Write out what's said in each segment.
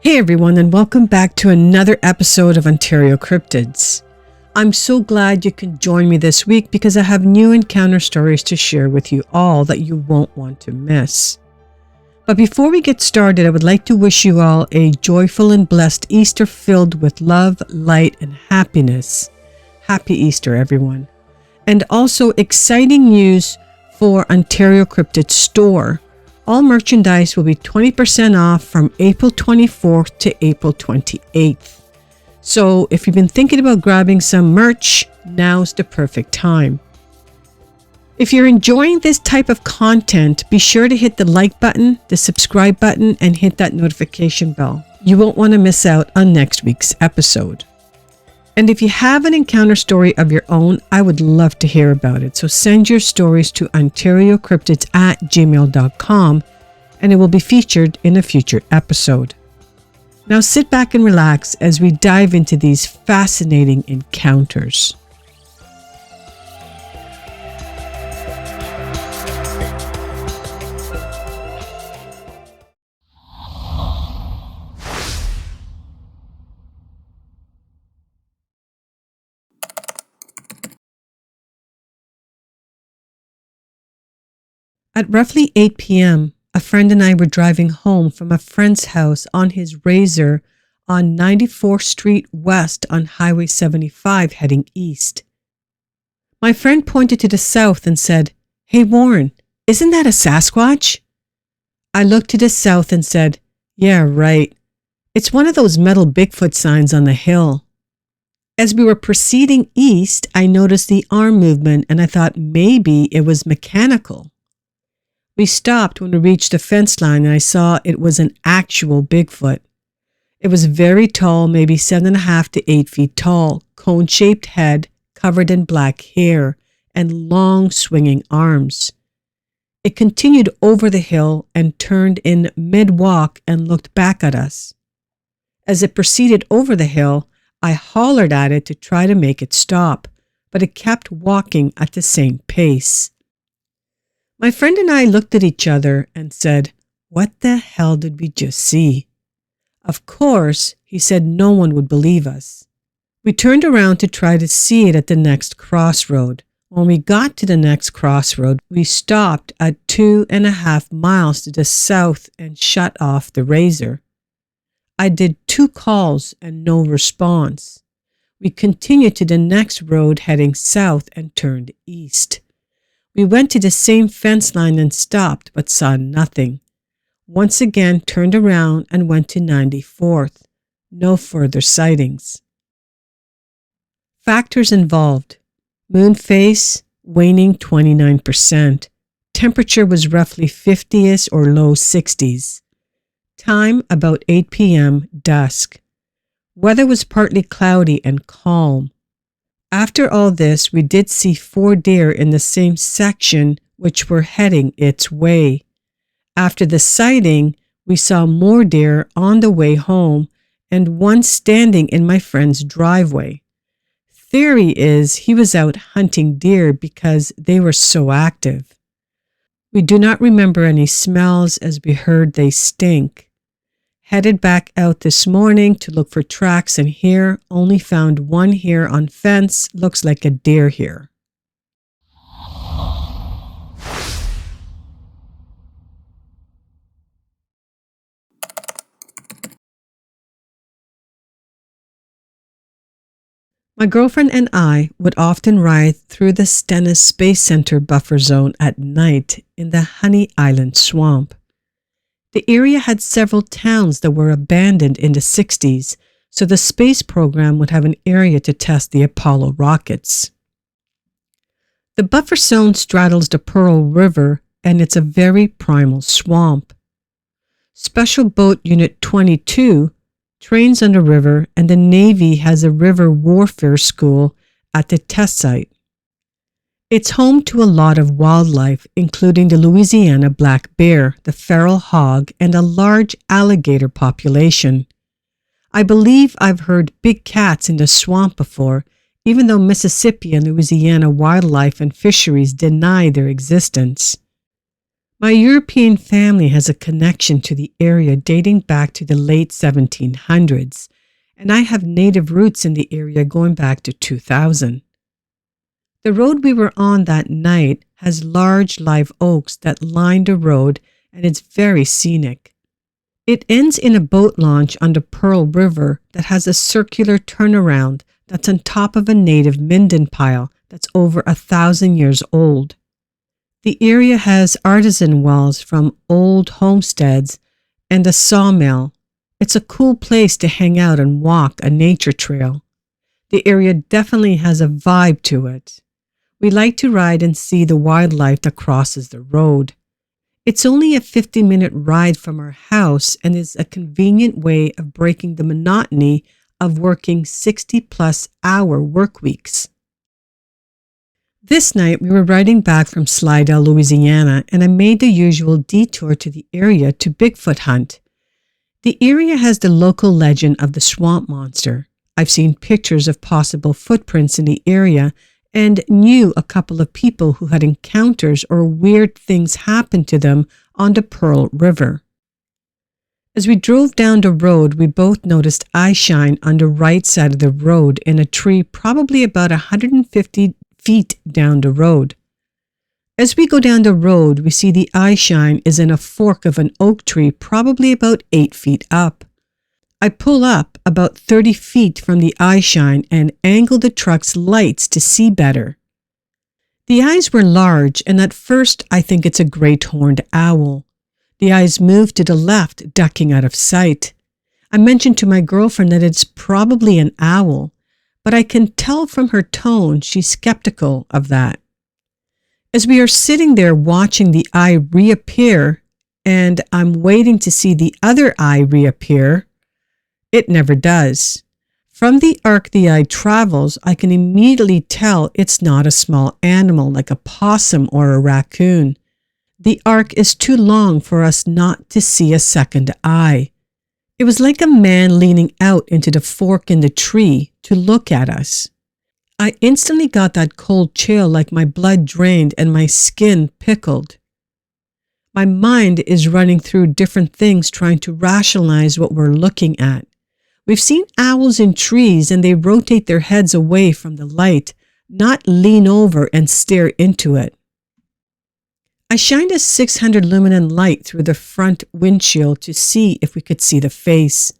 Hey everyone, and welcome back to another episode of Ontario Cryptids. I'm so glad you can join me this week because I have new encounter stories to share with you all that you won't want to miss. But before we get started, I would like to wish you all a joyful and blessed Easter filled with love, light, and happiness. Happy Easter, everyone. And also exciting news for Ontario Cryptids store. All merchandise will be 20% off from April 24th to April 28th. So if you've been thinking about grabbing some merch, now's the perfect time. If you're enjoying this type of content, be sure to hit the like button, the subscribe button, and hit that notification bell. You won't want to miss out on next week's episode. And if you have an encounter story of your own, I would love to hear about it. So send your stories to ontariocryptids@gmail.com and it will be featured in a future episode. Now sit back and relax as we dive into these fascinating encounters. At roughly 8 p.m., a friend and I were driving home from a friend's house on his Razor on 94th Street West on Highway 75 heading east. My friend pointed to the south and said, "Hey Warren, isn't that a Sasquatch?" I looked to the south and said, "Yeah, right. It's one of those metal Bigfoot signs on the hill." As we were proceeding east, I noticed the arm movement and I thought maybe it was mechanical. We stopped when we reached the fence line and I saw it was an actual Bigfoot. It was very tall, maybe 7.5 to 8 feet tall, cone-shaped head, covered in black hair, and long swinging arms. It continued over the hill and turned in mid-walk and looked back at us. As it proceeded over the hill, I hollered at it to try to make it stop, but it kept walking at the same pace. My friend and I looked at each other and said, "What the hell did we just see?" Of course, he said no one would believe us. We turned around to try to see it at the next crossroad. When we got to the next crossroad, we stopped at 2.5 miles to the south and shut off the Razor. I did 2 calls and no response. We continued to the next road heading south and turned east. We went to the same fence line and stopped, but saw nothing. Once again, turned around and went to 94th. No further sightings. Factors involved: moon phase, waning 29%. Temperature was roughly 50s or low 60s. Time about 8 p.m., dusk. Weather was partly cloudy and calm. After all this, we did see 4 deer in the same section which were heading its way. After the sighting, we saw more deer on the way home and one standing in my friend's driveway. Theory is he was out hunting deer because they were so active. We do not remember any smells as we heard they stink. Headed back out this morning to look for tracks and here only found 1 here on fence. Looks like a deer here. My girlfriend and I would often ride through the Stennis Space Center buffer zone at night in the Honey Island swamp. The area had several towns that were abandoned in the 60s, so the space program would have an area to test the Apollo rockets. The buffer zone straddles the Pearl River and it's a very primal swamp. Special Boat Unit 22 trains on the river and the Navy has a river warfare school at the test site. It's home to a lot of wildlife, including the Louisiana black bear, the feral hog, and a large alligator population. I believe I've heard big cats in the swamp before, even though Mississippi and Louisiana wildlife and fisheries deny their existence. My European family has a connection to the area dating back to the late 1700s, and I have native roots in the area going back to 2000. The road we were on that night has large live oaks that line the road, and it's very scenic. It ends in a boat launch on the Pearl River that has a circular turnaround that's on top of a native Minden pile that's over 1,000 years old. The area has artisan wells from old homesteads and a sawmill. It's a cool place to hang out and walk a nature trail. The area definitely has a vibe to it. We like to ride and see the wildlife that crosses the road. It's only a 50-minute ride from our house and is a convenient way of breaking the monotony of working 60-plus hour work weeks. This night, we were riding back from Slidell, Louisiana, and I made the usual detour to the area to Bigfoot hunt. The area has the local legend of the swamp monster. I've seen pictures of possible footprints in the area and knew a couple of people who had encounters or weird things happen to them on the Pearl River. As we drove down the road, we both noticed eye shine on the right side of the road in a tree probably about 150 feet down the road. As we go down the road, we see the eye shine is in a fork of an oak tree probably about 8 feet up. I pull up about 30 feet from the eye shine and angle the truck's lights to see better. The eyes were large, and at first I think it's a great horned owl. The eyes move to the left, ducking out of sight. I mentioned to my girlfriend that it's probably an owl, but I can tell from her tone she's skeptical of that. As we are sitting there watching the eye reappear, and I'm waiting to see the other eye reappear, it never does. From the arc the eye travels, I can immediately tell it's not a small animal like a possum or a raccoon. The arc is too long for us not to see a second eye. It was like a man leaning out into the fork in the tree to look at us. I instantly got that cold chill, like my blood drained and my skin pickled. My mind is running through different things trying to rationalize what we're looking at. We've seen owls in trees and they rotate their heads away from the light, not lean over and stare into it. I shined a 600 lumen light through the front windshield to see if we could see the face.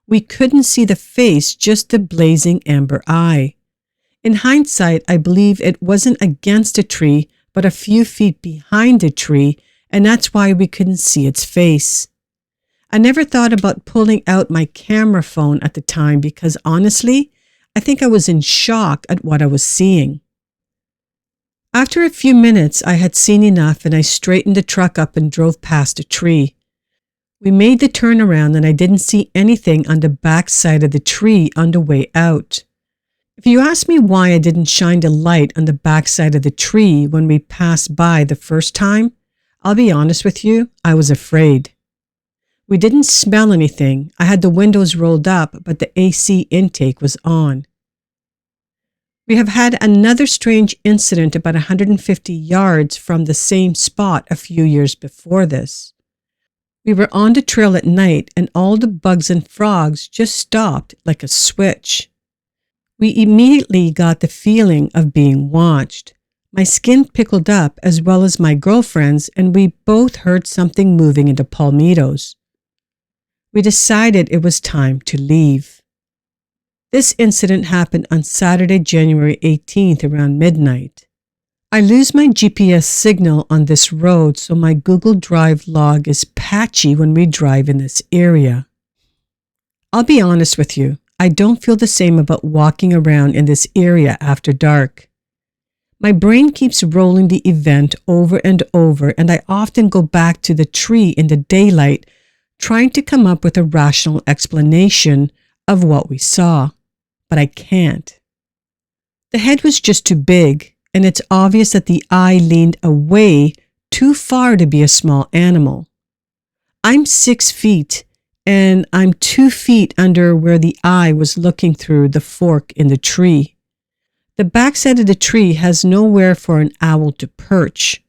We couldn't see the face, just the blazing amber eye. In hindsight, I believe it wasn't against a tree, but a few feet behind a tree, and that's why we couldn't see its face. I never thought about pulling out my camera phone at the time because honestly, I think I was in shock at what I was seeing. After a few minutes, I had seen enough and I straightened the truck up and drove past a tree. We made the turnaround and I didn't see anything on the back side of the tree on the way out. If you ask me why I didn't shine the light on the back side of the tree when we passed by the first time, I'll be honest with you, I was afraid. We didn't smell anything. I had the windows rolled up, but the AC intake was on. We have had another strange incident about 150 yards from the same spot a few years before this. We were on the trail at night and all the bugs and frogs just stopped like a switch. We immediately got the feeling of being watched. My skin pickled up as well as my girlfriend's, and we both heard something moving in the palmettos. We decided it was time to leave. This incident happened on Saturday, January 18th around midnight. I lose my GPS signal on this road, so my Google Drive log is patchy when we drive in this area. I'll be honest with you, I don't feel the same about walking around in this area after dark. My brain keeps rolling the event over and over, and I often go back to the tree in the daylight, trying to come up with a rational explanation of what we saw, but I can't. The head was just too big, and it's obvious that the eye leaned away too far to be a small animal. I'm 6 feet, and I'm 2 feet under where the eye was looking through the fork in the tree. The backside of the tree has nowhere for an owl to perch.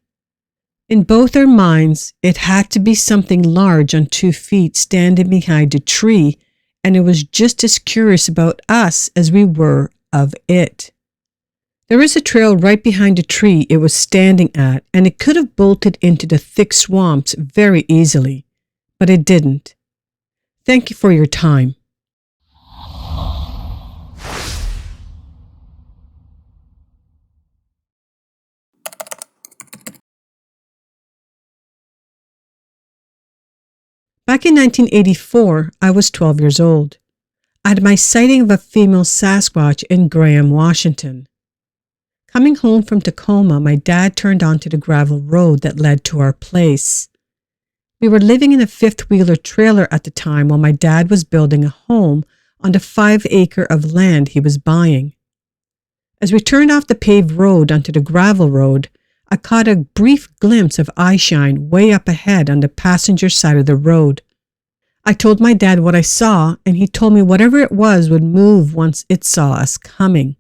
In both our minds, it had to be something large on 2 feet standing behind a tree, and it was just as curious about us as we were of it. There is a trail right behind the tree it was standing at, and it could have bolted into the thick swamps very easily, but it didn't. Thank you for your time. Back in 1984, I was 12 years old. I had my sighting of a female Sasquatch in Graham, Washington. Coming home from Tacoma, my dad turned onto the gravel road that led to our place. We were living in a fifth-wheeler trailer at the time while my dad was building a home on the 5-acre of land he was buying. As we turned off the paved road onto the gravel road, I caught a brief glimpse of eyeshine way up ahead on the passenger side of the road. I told my dad what I saw, and he told me whatever it was would move once it saw us coming.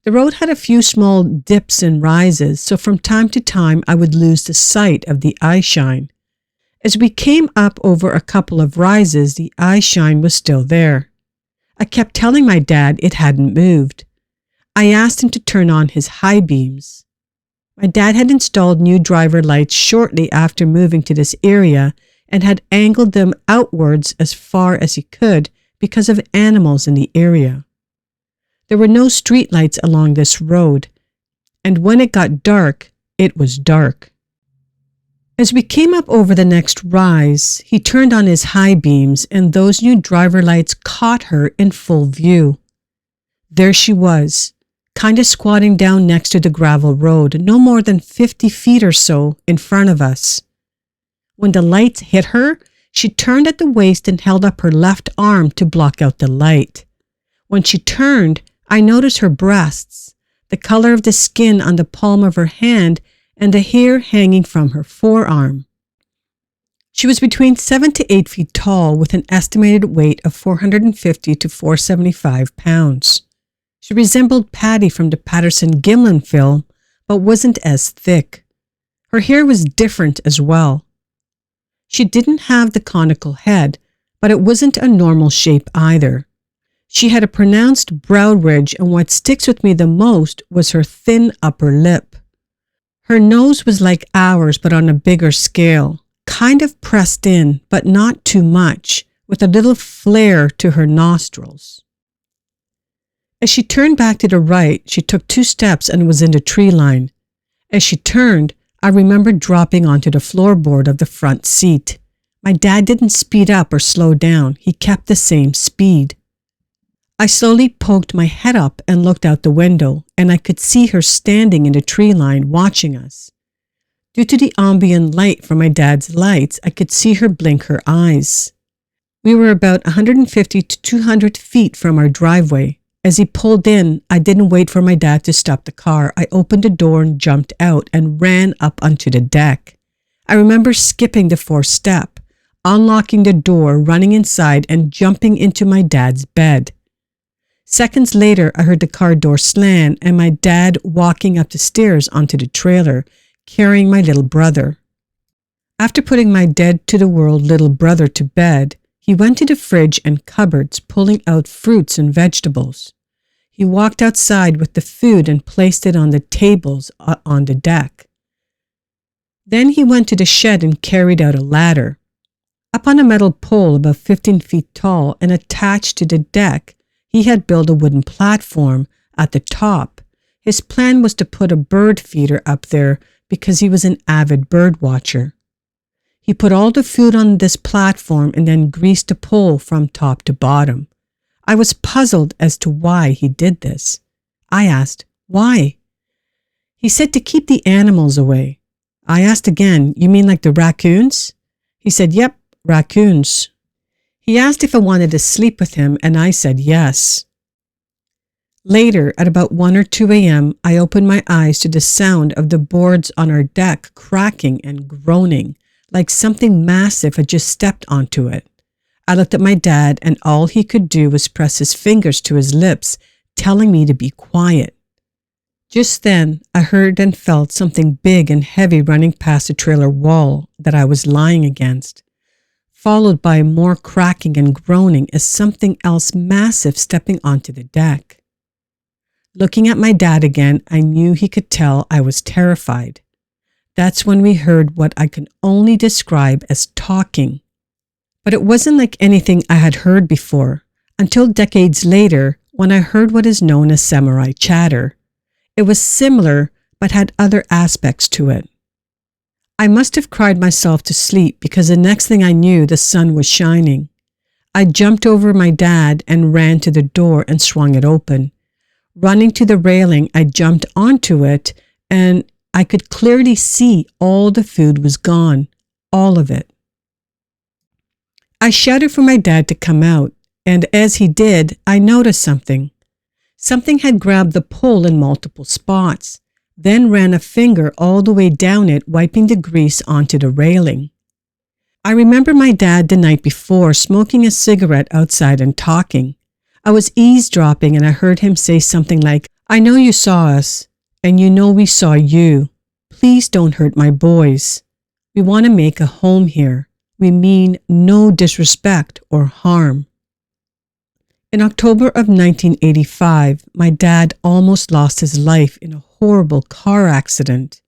The road had a few small dips and rises, so from time to time I would lose the sight of the eyeshine. As we came up over a couple of rises, the eyeshine was still there. I kept telling my dad it hadn't moved. I asked him to turn on his high beams. My dad had installed new driver lights shortly after moving to this area and had angled them outwards as far as he could because of animals in the area. There were no streetlights along this road, and when it got dark, it was dark. As we came up over the next rise, he turned on his high beams and those new driver lights caught her in full view. There she was, kind of squatting down next to the gravel road, no more than 50 feet or so in front of us. When the lights hit her, she turned at the waist and held up her left arm to block out the light. When she turned, I noticed her breasts, the color of the skin on the palm of her hand, and the hair hanging from her forearm. She was between 7 to 8 feet tall with an estimated weight of 450 to 475 pounds. She resembled Patty from the Patterson-Gimlin film, but wasn't as thick. Her hair was different as well. She didn't have the conical head, but it wasn't a normal shape either. She had a pronounced brow ridge, and what sticks with me the most was her thin upper lip. Her nose was like ours, but on a bigger scale, kind of pressed in, but not too much, with a little flare to her nostrils. As she turned back to the right, she took 2 steps and was in the tree line. As she turned, I remembered dropping onto the floorboard of the front seat. My dad didn't speed up or slow down. He kept the same speed. I slowly poked my head up and looked out the window, and I could see her standing in the tree line watching us. Due to the ambient light from my dad's lights, I could see her blink her eyes. We were about 150 to 200 feet from our driveway. As he pulled in, I didn't wait for my dad to stop the car. I opened the door and jumped out and ran up onto the deck. I remember skipping the 4th step, unlocking the door, running inside, and jumping into my dad's bed. Seconds later, I heard the car door slam and my dad walking up the stairs onto the trailer, carrying my little brother. After putting my dead-to-the-world little brother to bed, he went to the fridge and cupboards, pulling out fruits and vegetables. He walked outside with the food and placed it on the tables on the deck. Then he went to the shed and carried out a ladder. Up on a metal pole about 15 feet tall and attached to the deck, he had built a wooden platform at the top. His plan was to put a bird feeder up there because he was an avid bird watcher. He put all the food on this platform and then greased the pole from top to bottom. I was puzzled as to why he did this. I asked, "Why?" He said to keep the animals away. I asked again, "You mean like the raccoons?" He said, "Yep, raccoons." He asked if I wanted to sleep with him, and I said yes. Later, at about 1 or 2 a.m., I opened my eyes to the sound of the boards on our deck cracking and groaning, like something massive had just stepped onto it. I looked at my dad, and all he could do was press his fingers to his lips, telling me to be quiet. Just then, I heard and felt something big and heavy running past the trailer wall that I was lying against, followed by more cracking and groaning as something else massive stepping onto the deck. Looking at my dad again, I knew he could tell I was terrified. That's when we heard what I can only describe as talking. But it wasn't like anything I had heard before, until decades later when I heard what is known as samurai chatter. It was similar, but had other aspects to it. I must have cried myself to sleep because the next thing I knew, the sun was shining. I jumped over my dad and ran to the door and swung it open. Running to the railing, I jumped onto it and I could clearly see all the food was gone, all of it. I shouted for my dad to come out, and as he did, I noticed something. Something had grabbed the pole in multiple spots, then ran a finger all the way down it, wiping the grease onto the railing. I remember my dad the night before smoking a cigarette outside and talking. I was eavesdropping and I heard him say something like, "I know you saw us, and you know we saw you. Please don't hurt my boys. We want to make a home here. We mean no disrespect or harm." In October of 1985, my dad almost lost his life in a horrible car accident.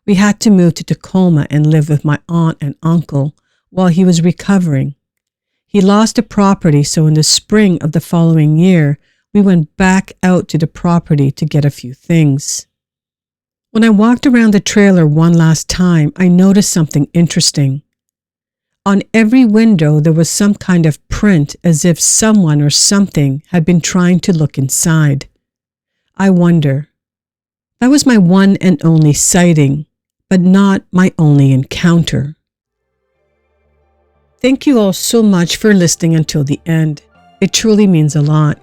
We had to move to Tacoma and live with my aunt and uncle while he was recovering. He lost the property, so in the spring of the following year, we went back out to the property to get a few things. When I walked around the trailer one last time, I noticed something interesting. On every window, there was some kind of print as if someone or something had been trying to look inside. I wonder. That was my one and only sighting, but not my only encounter. Thank you all so much for listening until the end. It truly means a lot.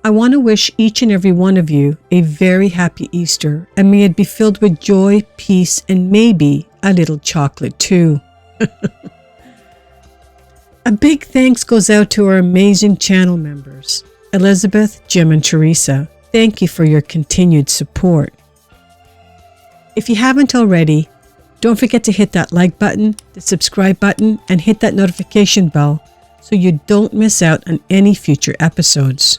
I want to wish each and every one of you a very happy Easter, and may it be filled with joy, peace, and maybe a little chocolate too. A big thanks goes out to our amazing channel members, Elizabeth, Jim, and Teresa. Thank you for your continued support. If you haven't already, don't forget to hit that like button, the subscribe button, and hit that notification bell so you don't miss out on any future episodes.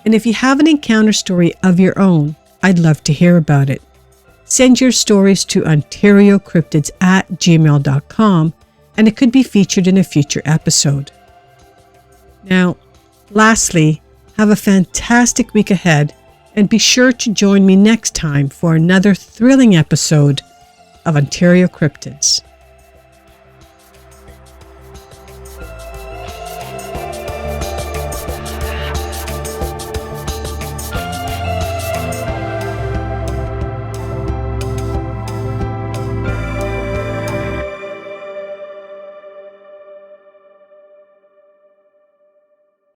And if you have an encounter story of your own, I'd love to hear about it. Send your stories to OntarioCryptids@gmail.com and it could be featured in a future episode. Now, lastly, have a fantastic week ahead and be sure to join me next time for another thrilling episode of Ontario Cryptids.